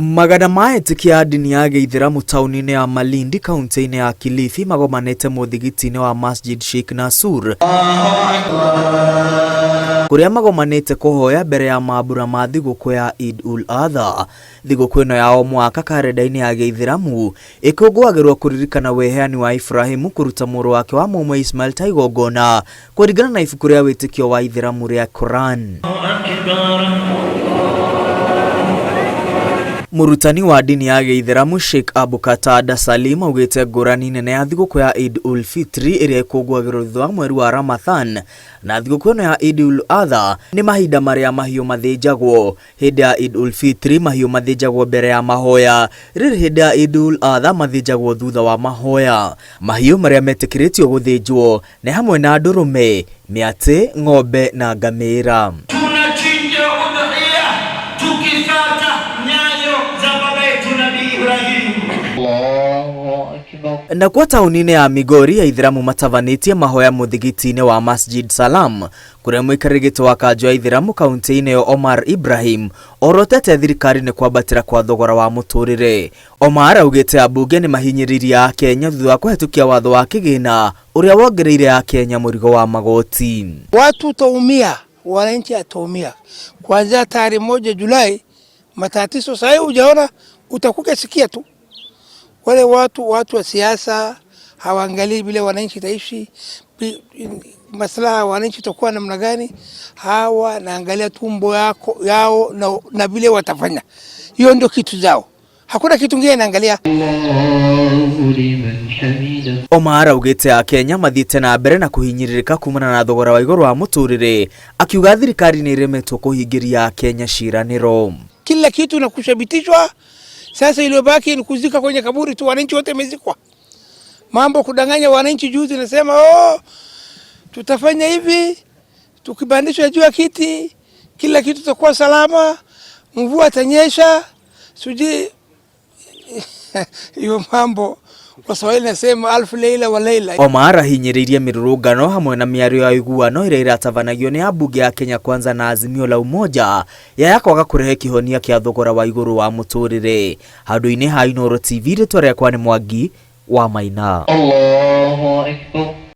Magana maetikia dini ya Gĩithĩramu taũni-inĩ ya Malindi kaunti-inĩ ya Kilifi magomanĩte mũthigiti-inĩ wa Masjid Sheikh Nasur kuria magomanĩte kũhoya mbere ya mambura ma thigũkũ ya Eid ul-Adha. Thigũkũ ĩno ya o mwaka karenda-inĩ ya Gĩithĩramu ĩkũngũagĩrwo kũririkana weheani wa Ibrahimu kũruta mũrũ wake wa mũmwe Ismail ta igongona kũringana na ibuku rĩa wĩtĩkio wa Ithĩramu rĩa Quran. Murutani wa dini ya Gĩithĩramu Sheikh Abu Qatada Salim augĩte ngũrani nene ya thigũkũ ya Eid ul-Fitri ĩrĩa ĩkũngũagĩrwo thutha wa mweri wa Ramadhan na thigũkũ ĩno ya Eid ul-Adha nĩ mahinda marĩa mahiũ mathĩnjagwo. Hĩndĩ ya Eid ul-Fitri mahiũ mathĩnjagwo mbere ya mahoya, rĩrĩ hĩndĩ ya Eid ul-Adha mathĩnjagwo thutha wa mahoya. Mahiũ marĩa metĩkĩrĩtio gũthĩnjwo nĩ hamwe na ndũrũme, mĩatĩ, ng'ombe na ngamĩra. Na kwa taũni-inĩ ya Migori Aithĩramu matavanĩtie mahoya mũthigiti-inĩ wa Masjid Salam kuria mũikarĩri gĩtĩ wa kanjũ ya Aithĩramu kaunti-inĩ ya Omar Ibrahim orotete thirikari nĩ kwambatĩra kwa thogora wa mũtũrĩre. Omar augĩte ambunge nĩ mahinyĩrĩirie a Kenya thutha wa kũhetũkia watho wa kĩgĩna ũrĩa wongereire a Kenya mũrigo wa magoti. Watu taumia, wananchi ataumia. Kuanzia tarehe 1 Julai matatizo sasa hujaona, utakuja sikia tu. Wale watu wa siasa hawaangalii vile wananchi taishi, maslaha wananchi takuwa namna gani. Hawa naangalia tumbo yao na vile watafanya. Hiyo ndio kitu zao. Hakuna kitu kingine naangalia. Omar augĩte a Kenya mathiĩte na mbere na kũhinyĩrĩrĩka kumana na thogora wa igũrũ wa mũtũrĩre, akiuga thirikari nĩ ĩremetwo kũhingĩria a Kenya ciranĩro. Kila kitu na kushabitishwa. Sasa iliyobaki ni kuzika kwenye kaburi tu, wananchi wote wamezikwa. Mambo kudanganya wananchi juzi nasema tutafanya hivi, tukibandishwa juu ya kiti, kila kitu kitakuwa salama, mvua itanyesha, siji hiyo mambo kwa Swahili nasema alfu leila wa leila. Omar ahinyĩrĩirie mĩrũrũngano hamwe na mĩario ya ũiguano ĩrĩa ĩratabanagio nĩ ambunge ya Kenya Kwanza na Azimio la Umoja ya kwaga kũrehe kĩhonia kĩa thogora wa igũrũ wa mũtũrĩre. Handũ-inĩ ha Inooro TV rĩtwa rĩakwa nĩ Mwangi wa Maina. Allahu Akbar.